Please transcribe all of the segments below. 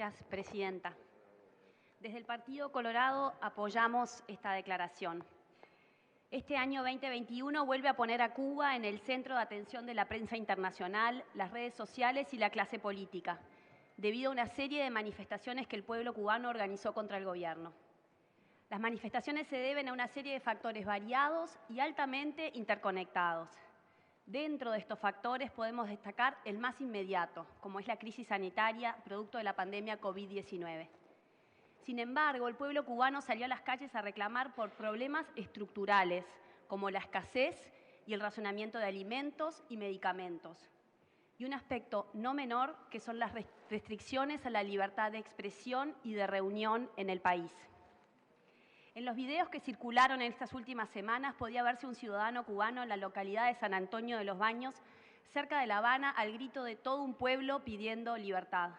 Gracias, Presidenta. Desde el Partido Colorado apoyamos esta declaración. Este año 2021 vuelve a poner a Cuba en el centro de atención de la prensa internacional, las redes sociales y la clase política, debido a una serie de manifestaciones que el pueblo cubano organizó contra el gobierno. Las manifestaciones se deben a una serie de factores variados y altamente interconectados. Dentro de estos factores podemos destacar el más inmediato, como es la crisis sanitaria producto de la pandemia COVID-19. Sin embargo, el pueblo cubano salió a las calles a reclamar por problemas estructurales, como la escasez y el racionamiento de alimentos y medicamentos. Y un aspecto no menor, que son las restricciones a la libertad de expresión y de reunión en el país. En los videos que circularon en estas últimas semanas podía verse un ciudadano cubano en la localidad de San Antonio de los Baños, cerca de La Habana, al grito de todo un pueblo pidiendo libertad.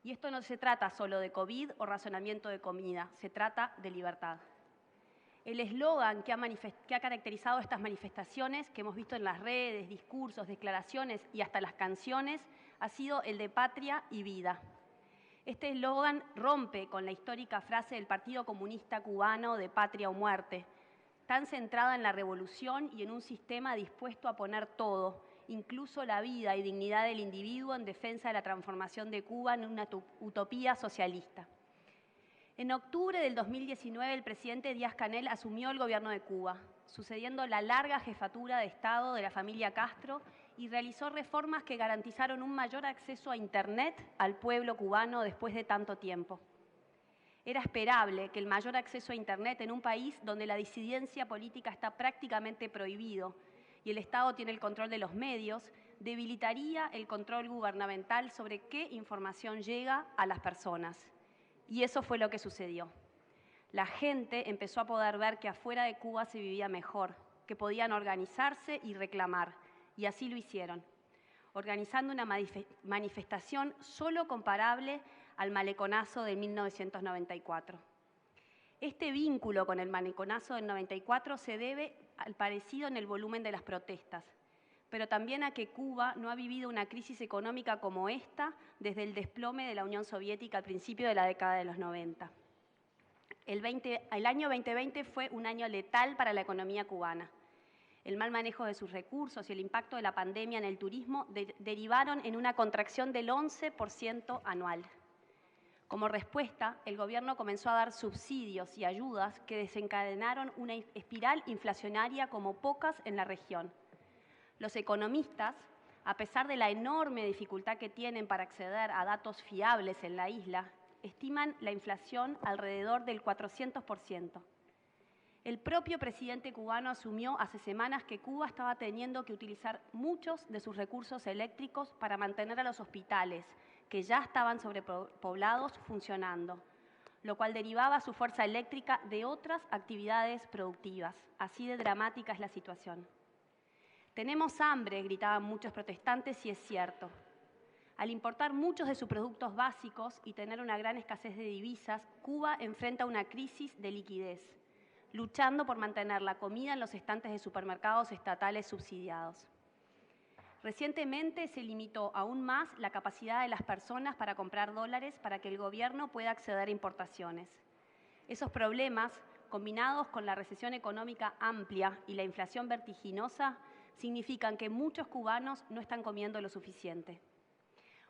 Y esto no se trata solo de COVID o racionamiento de comida, se trata de libertad. El eslogan que ha caracterizado estas manifestaciones, que hemos visto en las redes, discursos, declaraciones y hasta las canciones, ha sido el de patria y vida. Este eslogan rompe con la histórica frase del Partido Comunista Cubano de patria o muerte, tan centrada en la revolución y en un sistema dispuesto a poner todo, incluso la vida y dignidad del individuo, en defensa de la transformación de Cuba en una utopía socialista. En octubre del 2019, el presidente Díaz-Canel asumió el gobierno de Cuba, sucediendo la larga jefatura de Estado de la familia Castro, y realizó reformas que garantizaron un mayor acceso a Internet al pueblo cubano después de tanto tiempo. Era esperable que el mayor acceso a Internet en un país donde la disidencia política está prácticamente prohibido y el Estado tiene el control de los medios, debilitaría el control gubernamental sobre qué información llega a las personas. Y eso fue lo que sucedió. La gente empezó a poder ver que afuera de Cuba se vivía mejor, que podían organizarse y reclamar, y así lo hicieron, organizando una manifestación solo comparable al maleconazo de 1994. Este vínculo con el maleconazo del 94 se debe al parecido en el volumen de las protestas, pero también a que Cuba no ha vivido una crisis económica como esta desde el desplome de la Unión Soviética al principio de la década de los 90. El año 2020 fue un año letal para la economía cubana. El mal manejo de sus recursos y el impacto de la pandemia en el turismo derivaron en una contracción del 11% anual. Como respuesta, el gobierno comenzó a dar subsidios y ayudas que desencadenaron una espiral inflacionaria como pocas en la región. Los economistas, a pesar de la enorme dificultad que tienen para acceder a datos fiables en la isla, estiman la inflación alrededor del 400%. El propio presidente cubano asumió hace semanas que Cuba estaba teniendo que utilizar muchos de sus recursos eléctricos para mantener a los hospitales, que ya estaban sobrepoblados, funcionando, lo cual derivaba su fuerza eléctrica de otras actividades productivas. Así de dramática es la situación. Tenemos hambre, gritaban muchos protestantes, y es cierto. Al importar muchos de sus productos básicos y tener una gran escasez de divisas, Cuba enfrenta una crisis de liquidez, luchando por mantener la comida en los estantes de supermercados estatales subsidiados. Recientemente se limitó aún más la capacidad de las personas para comprar dólares para que el gobierno pueda acceder a importaciones. Esos problemas, combinados con la recesión económica amplia y la inflación vertiginosa, significan que muchos cubanos no están comiendo lo suficiente.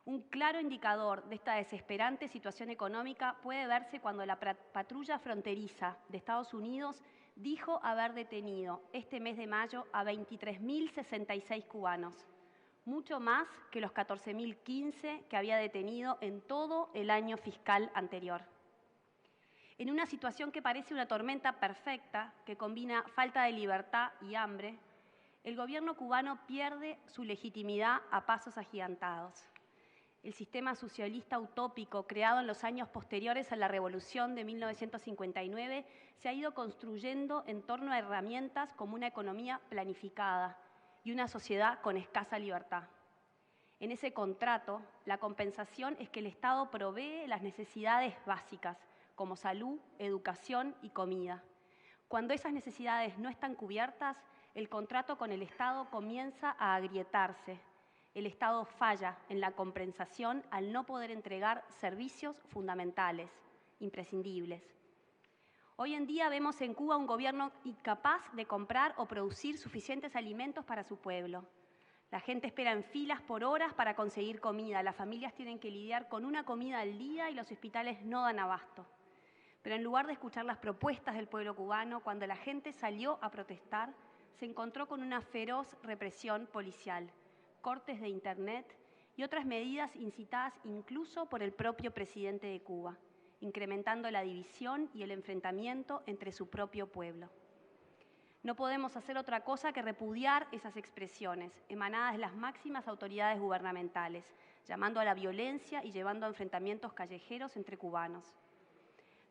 Un claro indicador de esta desesperante situación económica puede verse cuando la patrulla fronteriza de Estados Unidos dijo haber detenido este mes de mayo a 23.066 cubanos, mucho más que los 14.015 que había detenido en todo el año fiscal anterior. En una situación que parece una tormenta perfecta, que combina falta de libertad y hambre, el gobierno cubano pierde su legitimidad a pasos agigantados. El sistema socialista utópico creado en los años posteriores a la Revolución de 1959 se ha ido construyendo en torno a herramientas como una economía planificada y una sociedad con escasa libertad. En ese contrato, la compensación es que el Estado provee las necesidades básicas, como salud, educación y comida. Cuando esas necesidades no están cubiertas, el contrato con el Estado comienza a agrietarse el Estado falla en la compensación al no poder entregar servicios fundamentales, imprescindibles. Hoy en día vemos en Cuba un gobierno incapaz de comprar o producir suficientes alimentos para su pueblo. La gente espera en filas por horas para conseguir comida, las familias tienen que lidiar con una comida al día y los hospitales no dan abasto. Pero en lugar de escuchar las propuestas del pueblo cubano, cuando la gente salió a protestar, se encontró con una feroz represión policial, cortes de Internet y otras medidas incitadas incluso por el propio presidente de Cuba, incrementando la división y el enfrentamiento entre su propio pueblo. No podemos hacer otra cosa que repudiar esas expresiones, emanadas de las máximas autoridades gubernamentales, llamando a la violencia y llevando a enfrentamientos callejeros entre cubanos.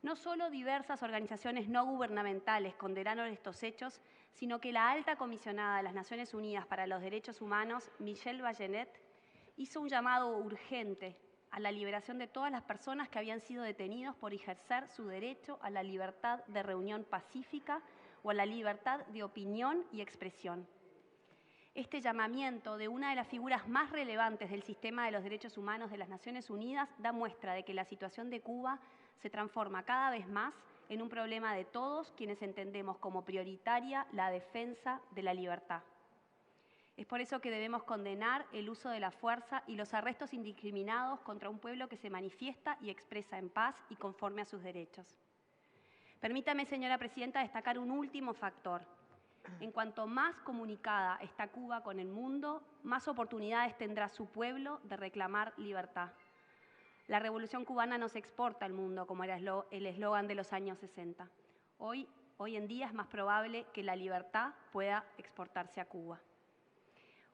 No solo diversas organizaciones no gubernamentales condenaron estos hechos, sino que la alta comisionada de las Naciones Unidas para los Derechos Humanos, Michelle Bachelet, hizo un llamado urgente a la liberación de todas las personas que habían sido detenidos por ejercer su derecho a la libertad de reunión pacífica o a la libertad de opinión y expresión. Este llamamiento de una de las figuras más relevantes del sistema de los derechos humanos de las Naciones Unidas da muestra de que la situación de Cuba se transforma cada vez más en un problema de todos quienes entendemos como prioritaria la defensa de la libertad. Es por eso que debemos condenar el uso de la fuerza y los arrestos indiscriminados contra un pueblo que se manifiesta y expresa en paz y conforme a sus derechos. Permítame, señora presidenta, destacar un último factor. En cuanto más comunicada está Cuba con el mundo, más oportunidades tendrá su pueblo de reclamar libertad. La Revolución Cubana no se exporta al mundo, como era el eslogan de los años 60. Hoy en día es más probable que la libertad pueda exportarse a Cuba.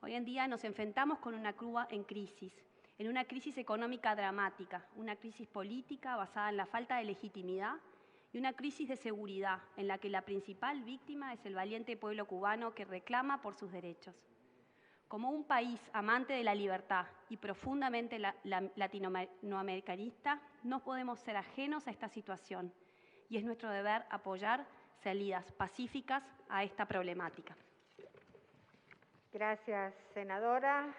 Hoy en día nos enfrentamos con una Cuba en una crisis económica dramática, una crisis política basada en la falta de legitimidad y una crisis de seguridad en la que la principal víctima es el valiente pueblo cubano que reclama por sus derechos. Como un país amante de la libertad y profundamente latinoamericanista, no podemos ser ajenos a esta situación y es nuestro deber apoyar salidas pacíficas a esta problemática. Gracias, senadora.